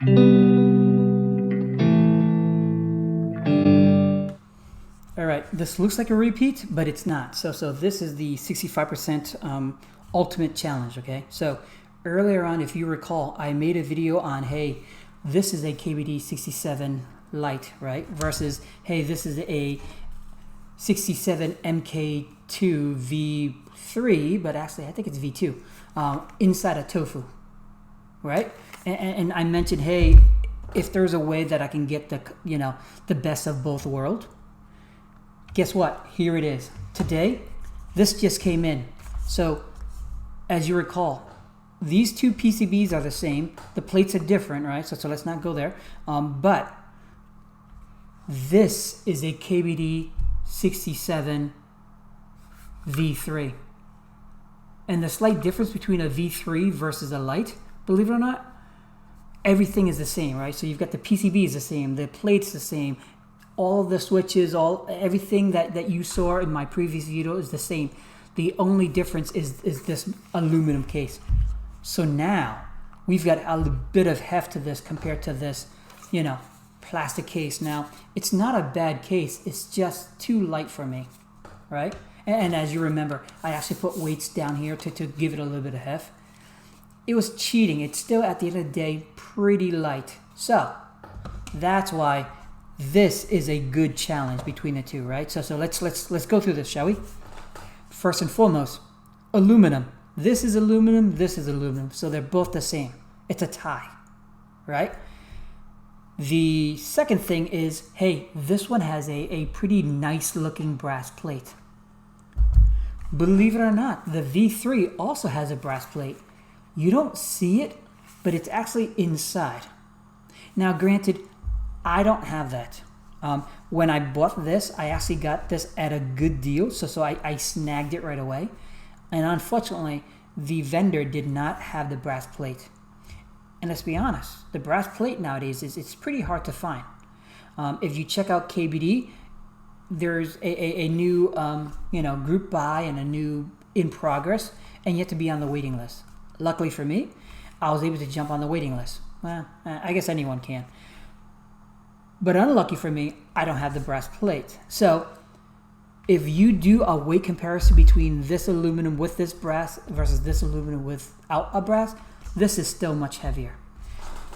All right, this looks like a repeat, but it's not. So this is the 65% ultimate challenge, okay? So earlier on, if you recall, I made a video on, hey, this is a kbd67 Lite, right? Versus, hey, this is a 67 MK2 V3, but actually I think it's V2, inside a tofu, right? And I mentioned, hey, if there's a way that I can get the, the best of both worlds, guess what? Here it is. Today, this just came in. So, as you recall, these two PCBs are the same. The plates are different, right? So let's not go there. But this is a kbd67 V3. And the slight difference between a V3 versus a Lite, believe it or not, everything is the same, right? So you've got the PCB is the same, the plate's the same, all of the switches, everything that you saw in my previous video is the same. The only difference is this aluminum case. So now we've got a bit of heft to this compared to this, plastic case. Now it's not a bad case. It's just too light for me, right? And as you remember, I actually put weights down here to give it a little bit of heft. It was cheating. It's still at the end of the day pretty light. So that's why this is a good challenge between the two, right? So let's go through this, shall we? First and foremost, aluminum. This is aluminum, this is aluminum. So they're both the same. It's a tie, right? The second thing is, hey, this one has a pretty nice looking brass plate. Believe it or not, the V3 also has a brass plate. You don't see it, but it's actually inside. Now, granted, I don't have that. When I bought this, I actually got this at a good deal, so I snagged it right away. And unfortunately, the vendor did not have the brass plate. And let's be honest, the brass plate nowadays it's pretty hard to find. If you check out KBD, there's a new group buy and a new in progress, and you have to be on the waiting list. Luckily for me, I was able to jump on the waiting list. Well, I guess anyone can. But unlucky for me, I don't have the brass plate. So if you do a weight comparison between this aluminum with this brass versus this aluminum without a brass, this is still much heavier.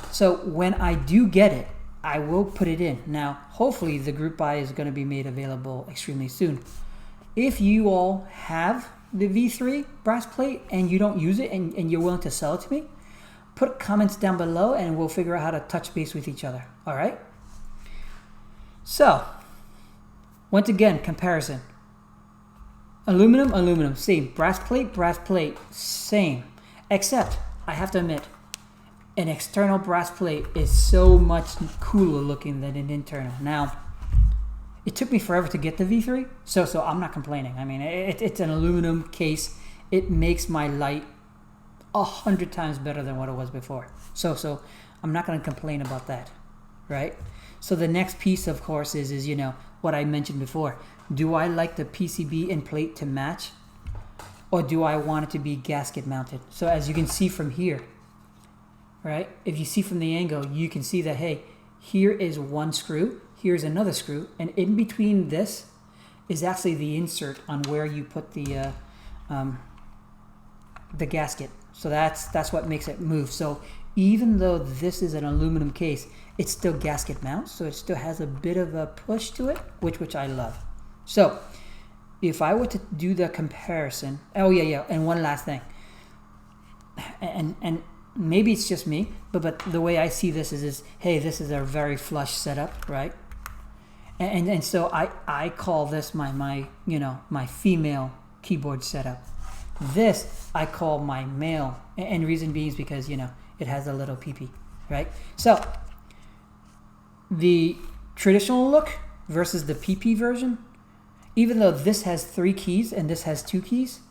So when I do get it, I will put it in. Now, hopefully the group buy is going to be made available extremely soon. If you all have the V3 brass plate and you don't use it and you're willing to sell it to me, put comments down below and we'll figure out how to touch base with each other. All right? So, once again, comparison. Aluminum, aluminum, same. Brass plate, same. Except, I have to admit, an external brass plate is so much cooler looking than an internal. Now, it took me forever to get the V3, so I'm not complaining. I mean, it's an aluminum case. It makes my light 100 times better than what it was before. So I'm not going to complain about that, right? So the next piece, of course, is what I mentioned before. Do I like the PCB and plate to match, or do I want it to be gasket mounted? So as you can see from here, right? If you see from the angle, you can see that, hey, here is one screw, here's another screw, and in between this is actually the insert on where you put the gasket. So that's what makes it move. So even though this is an aluminum case, it's still gasket mount, so it still has a bit of a push to it, which I love. So if I were to do the comparison, and one last thing, and maybe it's just me, but the way I see this is hey, this is a very flush setup, right? And so I call this my female keyboard setup. This I call my male, and reason being is because it has a little PP, right? So the traditional look versus the PP version, even though this has 3 keys and this has 2 keys,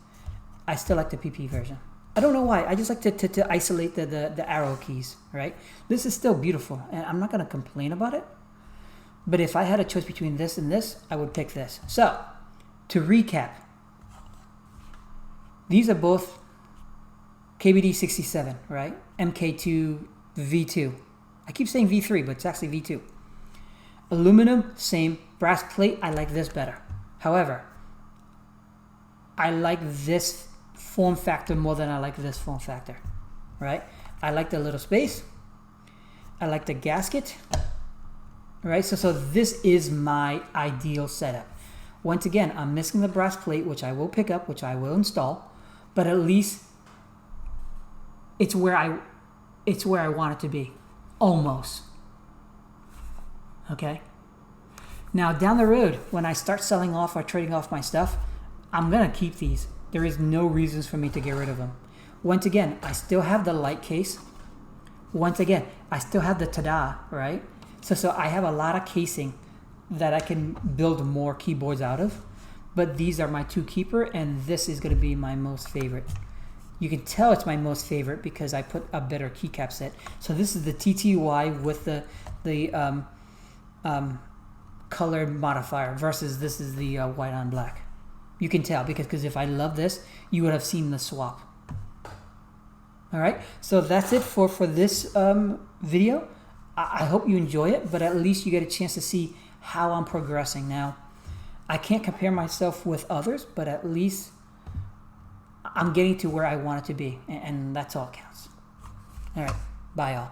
I still like the PP version. I don't know why. I just like to isolate the arrow keys, right? This is still beautiful, and I'm not going to complain about it. But if I had a choice between this and this, I would pick this. So, to recap, these are both kbd67, right? MK2 V2. I keep saying V3, but it's actually V2. Aluminum, same. Brass plate, I like this better. However, I like this form factor more than I like this form factor, right? I like the little space. I like the gasket, right? So this is my ideal setup. Once again, I'm missing the brass plate, which I will pick up, which I will install, but at least it's where I want it to be, almost. Okay. Now down the road, when I start selling off or trading off my stuff, I'm gonna keep these. There is no reasons for me to get rid of them. Once again, I still have the light case. Once again, I still have the tada, right? So I have a lot of casing that I can build more keyboards out of, but these are my two keeper, and this is gonna be my most favorite. You can tell it's my most favorite because I put a better keycap set. So this is the TTY with the colored modifier versus this is the white on black. You can tell because if I love this, you would have seen the swap. All right, so that's it for this video. I hope you enjoy it, but at least you get a chance to see how I'm progressing. Now, I can't compare myself with others, but at least I'm getting to where I want it to be, and that's all counts. All right, bye all.